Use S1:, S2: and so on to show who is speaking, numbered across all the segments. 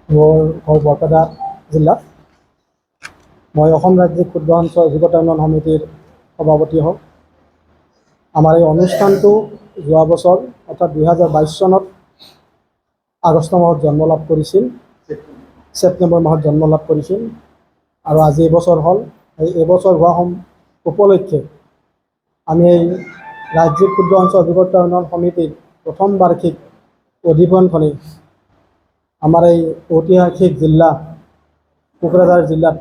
S1: মোৰ ঘৰ বৰপেটা জিলাত। মই অসম ৰাজ্যিক ক্ষুদ্ৰ অঞ্চল অভিজ্ঞতা উন্নয়ন সমিতিৰ সভাপতি হওঁ। আমাৰ এই অনুষ্ঠানটো যোৱা বছৰ অৰ্থাৎ 2022 চনত আগষ্ট মাহত জন্ম লাভ কৰিছিল, ছেপ্টেম্বৰ মাহত জন্ম লাভ কৰিছিল আৰু আজি এবছৰ হ'ল। এবছৰ হোৱা উপলক্ষে আমি এই ৰাজ্যিক ক্ষুদ্ৰ অঞ্চল অভিজ্ঞতা উন্নয়ন সমিতিৰ প্ৰথম বাৰ্ষিক অধিৱেশনখনি আমাৰ এই ঐতিহাসিক জিলা কোকৰাঝাৰ জিলাত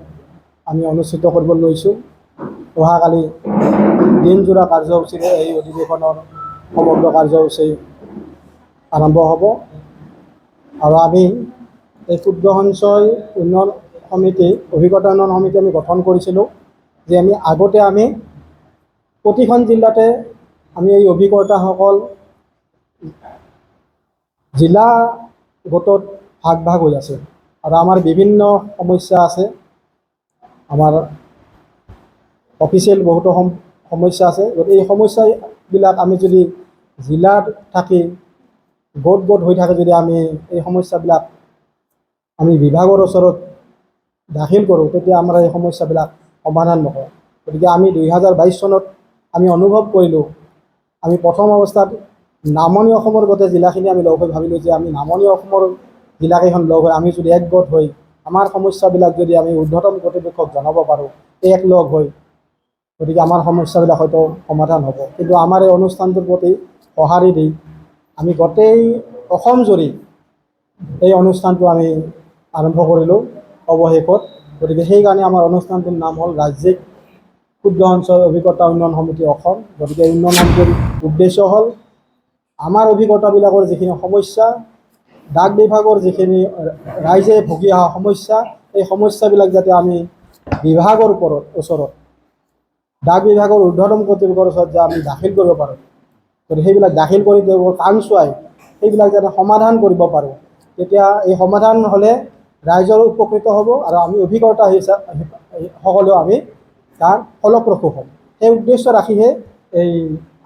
S1: আমি অনুষ্ঠিত কৰিব লৈছোঁ। অহাকালি দিনজোৰা কাৰ্যসূচীৰে এই অধিৱেশনৰ সমগ্ৰ কাৰ্যসূচী আৰম্ভ হ'ব আৰু আমি এই ক্ষুদ্ৰ সঞ্চয় উন্নয়ন সমিতি অভিজ্ঞতা উন্নয়ন সমিতি আমি গঠন কৰিছিলোঁ যে আগতে আমি প্ৰতিখন জিলাতে আমি এই অভিকৰ্তাসকল জিলা গোটত ভাগ হৈ আছে আৰু আমাৰ বিভিন্ন সমস্যা আছে। আমাৰ অফিচিয়েল বহুতো সমস্যা আছে। গতিকে এই সমস্যাবিলাক আমি যদি জিলাত থাকি গোট হৈ থাকে, যদি আমি এই সমস্যাবিলাক আমি বিভাগৰ ওচৰত দাখিল কৰোঁ, তেতিয়া আমাৰ এই সমস্যাবিলাক সমাধান নহয়। গতিকে আমি 2022 চনত আমি অনুভৱ কৰিলোঁ, আমি প্ৰথম অৱস্থাত নামনি অসমৰ গোটেই জিলাখিনি আমি লগ হৈ ভাবিলোঁ যে আমি নামনি অসমৰ জিলাকেইখন লগ হৈ আমি যদি একগোট হৈ আমাৰ সমস্যাবিলাক যদি আমি ঊৰ্ধ্বতম কৰ্তৃপক্ষক জনাব পাৰোঁ এক লগ হৈ, গতিকে আমাৰ সমস্যাবিলাক হয়তো সমাধান হ'ব। কিন্তু আমাৰ এই অনুষ্ঠানটোৰ প্ৰতি সঁহাৰি দি আমি গোটেই অসম জুৰি এই অনুষ্ঠানটো আমি আৰম্ভ কৰিলোঁ অৱশেষত। গতিকে সেইকাৰণে আমাৰ অনুষ্ঠানটোৰ নাম হ'ল ৰাজ্যিক ক্ষুদ্ৰ অঞ্চল অভিজ্ঞতা উন্নয়ন সমিতি অসম। গতিকে উন্নয়ন সমিতিৰ উদ্দেশ্য হ'ল আমাৰ অভিজ্ঞতাবিলাকৰ যিখিনি সমস্যা, ডাক বিভাগৰ যিখিনি ৰাইজে ভুগি অহা সমস্যা, এই সমস্যাবিলাক যাতে আমি বিভাগৰ ওচৰত ডাক বিভাগৰ ঊৰ্ধ্বতম কৰ্তৃপক্ষৰ ওচৰত যে আমি দাখিল কৰিব পাৰোঁ, গতিকে সেইবিলাক দাখিল কৰি তেওঁলোকৰ কাণ চোৱাই সেইবিলাক যাতে সমাধান কৰিব পাৰোঁ। তেতিয়া এই সমাধান হ'লে ৰাইজৰ উপকৃত হ'ব আৰু আমি অভিজ্ঞতা সকলেও আমি তাৰ ফলপ্ৰসূ হ'ম। সেই উদ্দেশ্য ৰাখিহে এই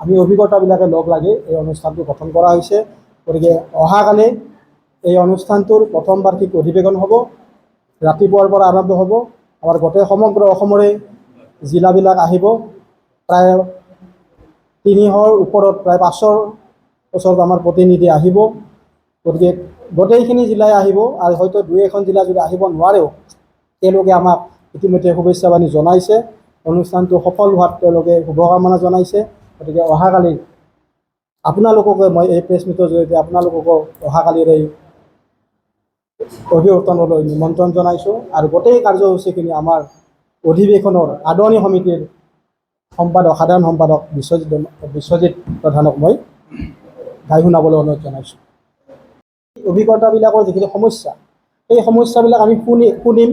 S1: আমি অভিজ্ঞতাবিলাকে লগ লাগি এই অনুষ্ঠানটো গঠন কৰা হৈছে। গতিকে অহাকালি এই অনুষ্ঠানটোৰ প্ৰথম বাৰ্ষিক অধিৱেশন হ'ব, ৰাতিপুৱাৰ পৰা আৰম্ভ হ'ব। আমাৰ গোটেই সমগ্ৰ অসমৰে জিলাবিলাক আহিব, প্ৰায় 300ৰ ওপৰত, প্ৰায় 500ৰ ওচৰত আমাৰ প্ৰতিনিধি আহিব। গতিকে গোটেইখিনি জিলাই আহিব আৰু হয়তো 2-এখন জিলা যদি আহিব নোৱাৰেও, তেওঁলোকে আমাক ইতিমধ্যে শুভেচ্ছা বাণী জনাইছে, অনুষ্ঠানটো সফল হোৱাত তেওঁলোকে শুভকামনা জনাইছে। গতিকে অহাকালি আপোনালোককে মই এই প্ৰেছ মিটৰ জৰিয়তে আপোনালোককো অহাকালিৰ এই অভিৱৰ্তনলৈ নিমন্ত্ৰণ জনাইছোঁ আৰু গোটেই কাৰ্যসূচীখিনি আমাৰ অধিৱেশনৰ আদৰণি সমিতিৰ সাধাৰণ সম্পাদক বিশ্বজিৎ প্ৰধানক মই গাই শুনাবলৈ অনুৰোধ জনাইছোঁ। অভিজ্ঞতাবিলাকৰ যিখিনি সমস্যা, সেই সমস্যাবিলাক আমি শুনিম,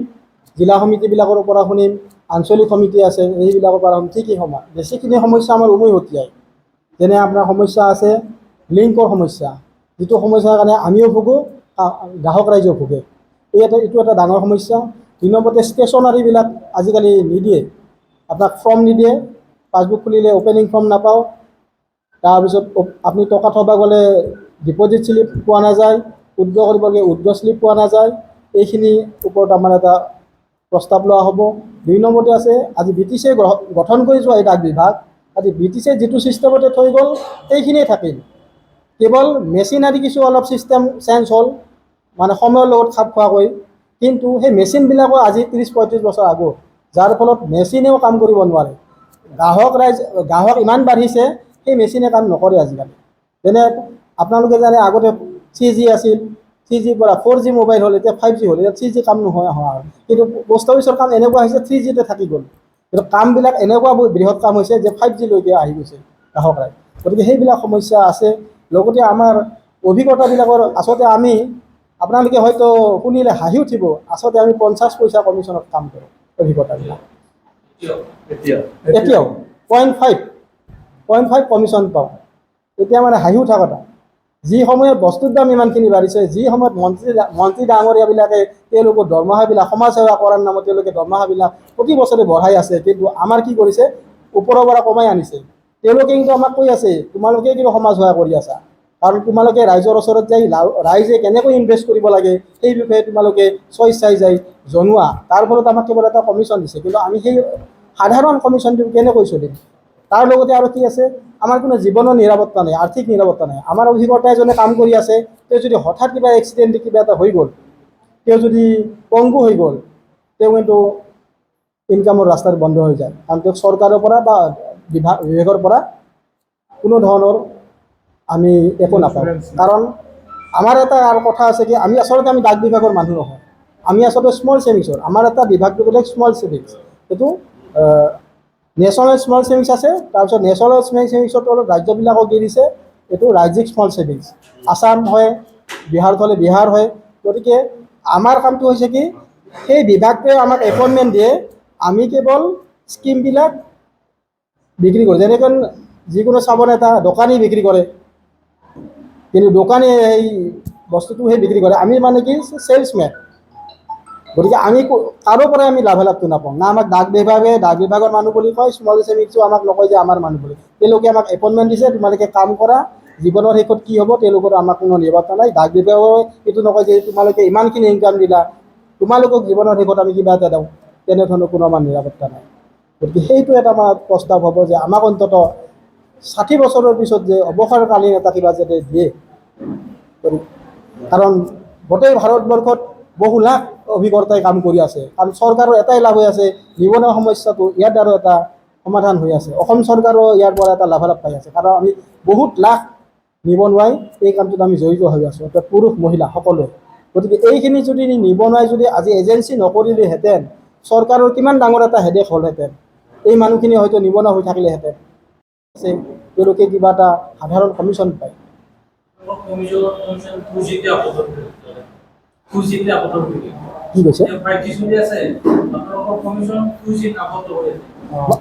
S1: জিলা সমিতিবিলাকৰ পৰা শুনিম, আঞ্চলিক সমিতি আছে সেইবিলাকৰ পৰা শুনিম। কি বেছিখিনি সমস্যা আমাৰ উমৈহতীয়াই। যেনে আপোনাৰ সমস্যা আছে লিংকৰ সমস্যা, যিটো সমস্যাৰ কাৰণে আমিও ভোগোঁ, গ্ৰাহক ৰাইজেও ভোগে। এইটো এটা ডাঙৰ সমস্যা। 2 নম্বৰতে ষ্টেচনাৰীবিলাক আজিকালি নিদিয়ে, আপোনাক ফৰ্ম নিদিয়ে, পাছবুক খুলিলে অপেনিং ফৰ্ম নাপাওঁ, তাৰপিছত আপুনি টকা থ'ব গ'লে ডিপজিট শ্লিপ পোৱা নাযায়, উইথড্ৰ কৰিব গ'লে উইথড্ৰ শ্লিপ পোৱা নাযায়। এইখিনিৰ ওপৰত আমাৰ এটা প্ৰস্তাৱ লোৱা হ'ব। 2 নম্বৰতে আছে আজি ব্ৰিটিছে গঠন কৰি যোৱা এই ডাক বিভাগ, আজি ব্ৰিটিছে যিটো ছিষ্টেমতে থৈ গ'ল সেইখিনিয়ে থাকিল, কেৱল মেচিনাৰী কিছু অলপ ছিষ্টেম চেঞ্জ হ'ল, মানে সময়ৰ লগত খাপ খোৱাকৈ। কিন্তু সেই মেচিনবিলাকো আজি 30-35 বছৰ আগত, যাৰ ফলত মেচিনেও কাম কৰিব নোৱাৰে। গ্ৰাহক ইমান বাঢ়িছে, সেই মেচিনে কাম নকৰে আজিকালি। যেনে আপোনালোকে জানে আগতে 3G আছিল, 3Gৰ পৰা 4G মোবাইল হ'ল, এতিয়া 5G হ'ল, এতিয়া 3G কাম নোহোৱা হ'ল। কিন্তু পোষ্ট অফিচৰ কাম এনেকুৱা হৈছে 3Gতে থাকি গ'ল, কিন্তু কামবিলাক এনেকুৱা বৃহৎ কাম হৈছে যে 5G লৈকে আহি গৈছে গ্ৰাহক ৰাইজ। গতিকে সেইবিলাক সমস্যা আছে। লগতে আমাৰ অভিজ্ঞতাবিলাকৰ আচলতে আমি আপোনালোকে হয়তো শুনিলে হাঁহি উঠিব, আচলতে আমি 50 পইচা কমিশ্যনত কাম কৰোঁ অভিজ্ঞতাবিলাক। এতিয়াও 0.5 কমিশ্যন পাওঁ। এতিয়া মানে হাঁহি উঠা কথা। যি সময়ত বস্তুৰ দাম ইমানখিনি বাঢ়িছে, যি সময়ত মন্ত্ৰী ডাঙৰীয়াবিলাকে তেওঁলোকৰ দৰমহাবিলাক সমাজসেৱা কৰাৰ নামত তেওঁলোকে দৰমহাবিলাক প্ৰতি বছৰে বঢ়াই আছে, কিন্তু আমাৰ কি কৰিছে, ওপৰৰ পৰা কমাই আনিছে। তেওঁলোকে কিন্তু আমাক কৈ আছে তোমালোকে কিন্তু সমাজ সেৱা কৰি আছা, কাৰণ তোমালোকে ৰাইজৰ ওচৰত যাই ৰাইজে কেনেকৈ ইনভেষ্ট কৰিব লাগে সেই বিষয়ে তোমালোকে স্বেচ্ছাই যাই জনোৱা, তাৰ ফলত আমাক কেৱল এটা কমিশ্যন দিছে, কিন্তু আমি সেই সাধাৰণ কমিশ্যনটো কেনেকৈ চলিম? তাৰ লগতে আৰু কি আছে, আমাৰ কোনো জীৱনৰ নিৰাপত্তা নাই, আৰ্থিক নিৰাপত্তা নাই। আমাৰ অভিকৰ্তা এজনে কাম কৰি আছে, তেওঁ যদি হঠাৎ কিবা এক্সিডেণ্ট কিবা এটা হৈ গ'ল, তেওঁ যদি পংগু হৈ গ'ল, তেওঁ কিন্তু ইনকামৰ ৰাস্তাত বন্ধ হৈ যায়, কাৰণ তেওঁক চৰকাৰৰ পৰা বা বিভাগৰ পৰা কোনো ধৰণৰ আমি একো নাপাওঁ। কাৰণ আমাৰ এটা আৰু কথা আছে কি, আমি আচলতে ডাক বিভাগৰ মানুহ নহয়, আমি আচলতে স্মল ছেভিংছৰ, আমাৰ এটা বিভাগটো বেলেগ স্মল ছেভিংছ, সেইটো নেশ্যনেল স্মল ছেভিংছ আছে, তাৰপিছত নেশ্যনেল স্মল ছেভিংছৰ তলত ৰাজ্যবিলাকক দি দিছে এইটো ৰাজ্যিক স্মল ছেভিংছ। আসাম হয়, বিহাৰত হ'লে বিহাৰ হয়। গতিকে আমাৰ কামটো হৈছে কি, সেই বিভাগটোৱে আমাক এপইণ্টমেণ্ট দিয়ে, আমি কেৱল স্কিমবিলাক বিক্ৰী কৰোঁ। যেনেকৈ যিকোনো চাবোন এটা দোকানী বিক্ৰী কৰে, কিন্তু দোকানী এই বস্তুটো সেই বিক্ৰী কৰে, আমি মানে কি ছেলছমেন। গতিকে আমি কাৰো পৰাই আমি লাভালাভটো নাপাওঁ, না আমাক ডাক বিভাগৰ মানুহ বুলি কয়, স্মল ছেভিংছো আমাক নকয় যে আমাৰ মানুহ বুলি। তেওঁলোকে আমাক এপইণ্টমেণ্ট দিছে, তোমালোকে কাম কৰা, জীৱনৰ শেষত কি হ'ব তেওঁলোকৰ আমাক কোনো নিৰাপত্তা নাই। ডাক বিভাগে এইটো নকয় যে তোমালোকে ইমানখিনি ইনকাম দিলা, তোমালোকক জীৱনৰ শেষত আমি কিবা এটা দিওঁ, তেনেধৰণৰ কোনো আমাৰ নিৰাপত্তা নাই। গতিকে সেইটো এটা আমাৰ প্ৰস্তাৱ হ'ব যে আমাক অন্ততঃ 60 বছৰৰ পিছত যে অৱসৰকালীন এটা কিবা যাতে দিয়ে। কাৰণ গোটেই ভাৰতবৰ্ষত বহু লাখ অভিকৰ্তাই কাম কৰি আছে, কাৰণ চৰকাৰৰ এটাই লাভ হৈ আছে, নিবনুৱা সমস্যাটো ইয়াৰ দ্বাৰা এটা সমাধান হৈ আছে। অসম চৰকাৰো ইয়াৰ পৰা এটা লাভালাভ পাই আছে, কাৰণ আমি বহুত লাখ নিবনুৱাই এই কামটোত আমি জড়িত হৈ আছোঁ, অৰ্থাৎ পুৰুষ মহিলা সকলোৱে। গতিকে এইখিনি যদি নিবনুৱাই যদি আজি এজেঞ্চি নকৰিলেহেঁতেন, চৰকাৰৰ কিমান ডাঙৰ এটা হেডেক হ'লহেঁতেন, এই মানুহখিনি হয়তো নিবনুৱা হৈ থাকিলেহেঁতেন। তেওঁলোকে কিবা এটা সাধাৰণ কমিশ্যন পায়। কি কৈছে?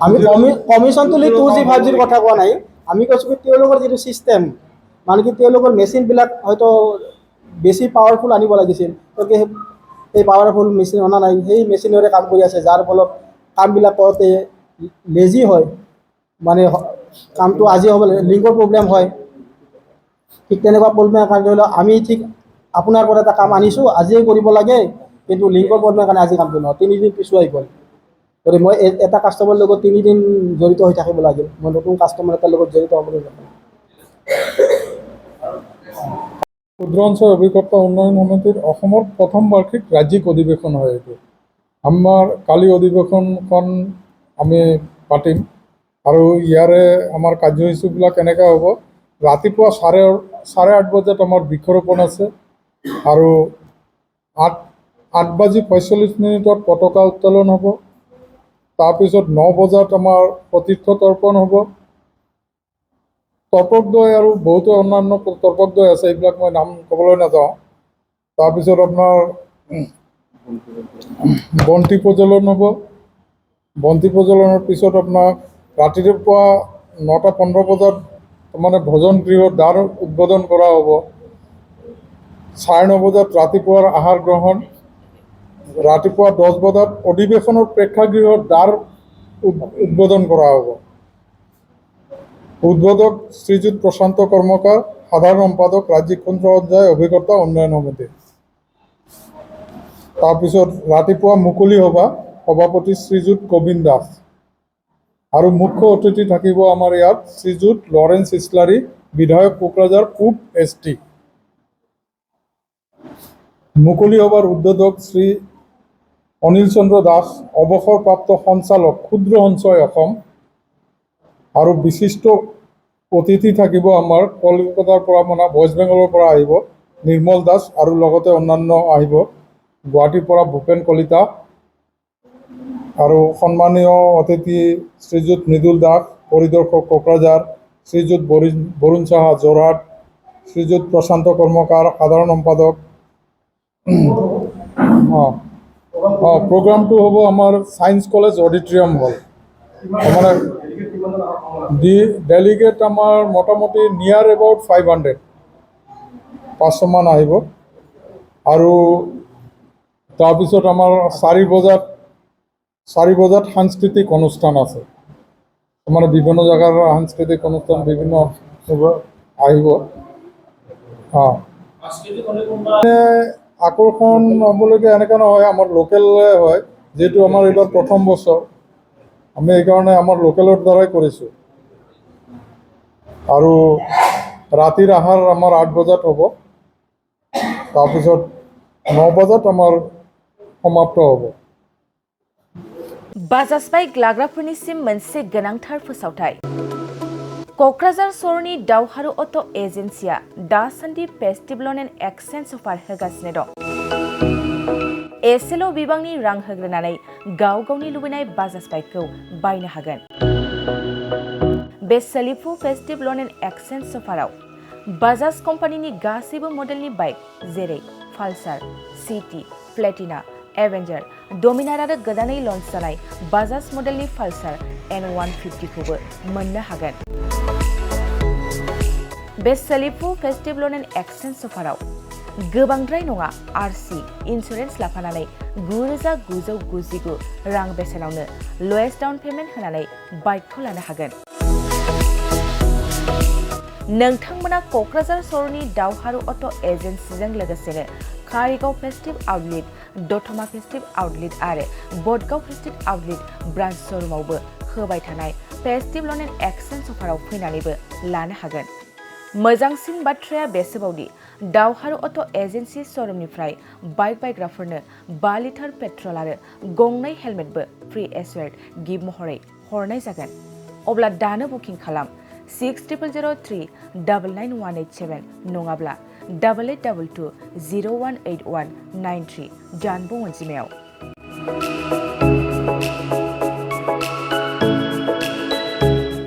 S1: আমি কমিশ্যন তুলি 2G 5Gৰ কথা কোৱা নাই, আমি কৈছোঁ কি তেওঁলোকৰ যিটো ছিষ্টেম, মানে কি তেওঁলোকৰ মেচিনবিলাক হয়তো বেছি পাৱাৰফুল আনিব লাগিছিল, গতিকে সেই পাৱাৰফুল মেচিন অনা নাই, সেই মেচিনেৰে কাম কৰি আছে, যাৰ ফলত কামবিলাক কৰোঁতে লেজি হয়, মানে কামটো আজি হ'ব লিংকৰ প্ৰব্লেম হয়। ঠিক তেনেকুৱা প্ৰব্লেমৰ কাৰণে ধৰি লওক আমি ঠিক আপোনাৰ পৰা এটা কাম আনিছোঁ, আজিয়ে কৰিব লাগে, কিন্তু লিংকৰ প্ৰব্লেমৰ কাৰণে আজি কামটো নহয়, 3 দিন পিছুৱাই গ'ল। গতিকে মই এটা কাষ্টমাৰৰ লগত 3 দিন জড়িত হৈ থাকিব লাগিল, মই নতুন কাষ্টমাৰ এটাৰ লগত জড়িত হ'বলৈ নাপাওঁ।
S2: ক্ষুদ্ৰ অঞ্চল অভিকৰ্তা উন্নয়ন সমিতিৰ অসমৰ প্ৰথম বাৰ্ষিক ৰাজ্যিক অধিৱেশন হয় এইটো। আমাৰ কালি অধিৱেশনখন আমি পাতিম, আৰু ইয়াৰে আমাৰ কাৰ্যসূচীবিলাক এনেকৈ হ'ব। ৰাতিপুৱা 8:30 বজাত আমাৰ বৃক্ষৰোপণ আছে, আৰু 8:45 পতাকা উত্তোলন হ'ব। তাৰপিছত 9 বজাত আমাৰ সতীৰ্থ তৰ্পণ হ'ব। তৰ্পকদ্বয় আৰু বহুতো অন্যান্য তৰ্পকদ্বয় আছে, এইবিলাক মই নাম ক'বলৈ নাযাওঁ। তাৰপিছত আপোনাৰ বন্তি প্ৰজ্বলন হ'ব। বন্তি প্ৰজ্বলনৰ পিছত আপোনাৰ ৰাতিপুৱা 9:15 বজাত মানে ভোজন গৃহৰ দ্বাৰ উদ্বোধন কৰা হ'ব। 9:30 বজাত ৰাতিপুৱাৰ আহাৰ গ্ৰহণ। ৰাতিপুৱা 10 বজাত অধিৱেশনৰ প্ৰেক্ষাগৃহৰ দ্বাৰ উদ্বোধন কৰা হ'ব। উদ্বোধক শ্ৰীযুত প্ৰশান্ত কৰ্মকাৰ, সাধাৰণ সম্পাদক ৰাজ্যিক ক্ষুদ্ৰ অঞ্চল অভিকৰ্তা উন্নয়ন সমিতি। তাৰপিছত ৰাতিপুৱা মুকলি সভা, সভাপতি শ্ৰীযুত কবিন দাস, আৰু মুখ্য অতিথি থাকিব আমাৰ ইয়াত শ্ৰীযুত লৰেন্স ইছলাৰী, বিধায়ক কোকৰাঝাৰ পূব ST। মুকলি সভাৰ উদ্বোধক শ্ৰী অনিল চন্দ্ৰ দাস, অৱসৰপ্ৰাপ্ত সঞ্চালক ক্ষুদ্ৰ সঞ্চয় অসম, আৰু বিশিষ্ট অতিথি থাকিব আমাৰ কলকাতাৰ পৰা মানে ৱেষ্ট বেংগলৰ পৰা আহিব নিৰ্মল দাস, আৰু লগতে অন্যান্য আহিব গুৱাহাটীৰ পৰা ভূপেন কলিতা, আৰু সন্মানীয় অতিথি শ্ৰীযুত মৃদুল দাস, পৰিদৰ্শক কোকৰাঝাৰ, শ্ৰীযুত বৰুণ সাহা যোৰহাট, শ্ৰীযুত প্ৰশান্ত কৰ্মকাৰ, সাধাৰণ সম্পাদক। প্ৰগ্ৰামটো হ'ব আমাৰ ছায়েন্স কলেজ অডিটৰিয়াম হল। মানে ডেলিগেট আমাৰ মোটামুটি নিয়াৰ এবাউট 500 মান আহিব। আৰু তাৰপিছত আমাৰ 4 বজাত সাংস্কৃতিক অনুষ্ঠান আছে, মানে বিভিন্ন জেগাৰ সাংস্কৃতিক অনুষ্ঠান বিভিন্ন আহিব। অঁ আকৰ্ষণ হ'বলগীয়া এনেকুৱা নহয়, আমাৰ লোকেল হয়, যিহেতু আমাৰ এইবাৰ প্ৰথম বছৰ, আমি সেইকাৰণে আমাৰ লোকেলৰ দ্বাৰাই কৰিছোঁ। আৰু ৰাতিৰ আহাৰ আমাৰ 8 বজাত হ'ব, তাৰপিছত 9 বজাত আমাৰ সমাপ্ত হ'ব।
S3: बाजास्पाइ ग्लाग्राफोरनिसिम मोनसे गोनांथार फोसावथाय। क'क्राझार सहरनि दावहारु अट' एजेन्सिया दासान्दि फेस्टिभेल एन्ड एक्सचेन्ज अफार होगासिनो दं। एसेल' बिबांनि रां होग्रोनानै गाव गावनि लुबैनाय बाजाज बाइकखौ बायनो हागोन। बे सोलिफु फेस्टिभेल एन्ड एक्सचेन्ज अफाराव बाजाज कम्पानिनि गासैबो मडेलनि बाइक जेरै पालसार, सिटी, प्लेटिना, एवेन्जार, डमिनार आरो गोदानै लन्च जानाय बाजाज मडेलनि पालसार N150 खौबो मोननो हागोन। बे सोलिफु फेस्टिभेल एन्ड एक्सचेन्ज अफाराव गोबांद्राय नङा आरसि इन्सुरेन्स लाफानानै 9,999 रां बेसेनावनो लवेस्ट डाउन पेमेन्ट होनानै बाइकखौ लानो हागोन। नोंथांमोना क'क्राझार सहरनि दावहारु अट' एजेन्सिजों लोगोसेनो कारिगाव फेस्टिभ आउटलेट, दतमा फेस्टिभ आउटलेट आरो बडगाव फेस्टिभ आउटलेट ब्रान्च श'रुमावबो होबाय थानाय फेस्टिभेल एन्ड एक्सचेन्ज अफाराव फैनानैबो लानो हागोन। मोजांसिन बाथ्राया बेसोबावदि दावहारु अट' एजेन्सि श'रुमनिफ्राय बाइक बायग्राफोरनो 5 लिटार पेट्रल आरो गंनै हेलमेटबो फ्रि एसुवेर्ड गिफ्ट महरै हरनाय जागोन। अब्ला दानो बुकिं खालाम 6003991187 नङाब्ला 8822 018193 जानबुं अनजिमायाव।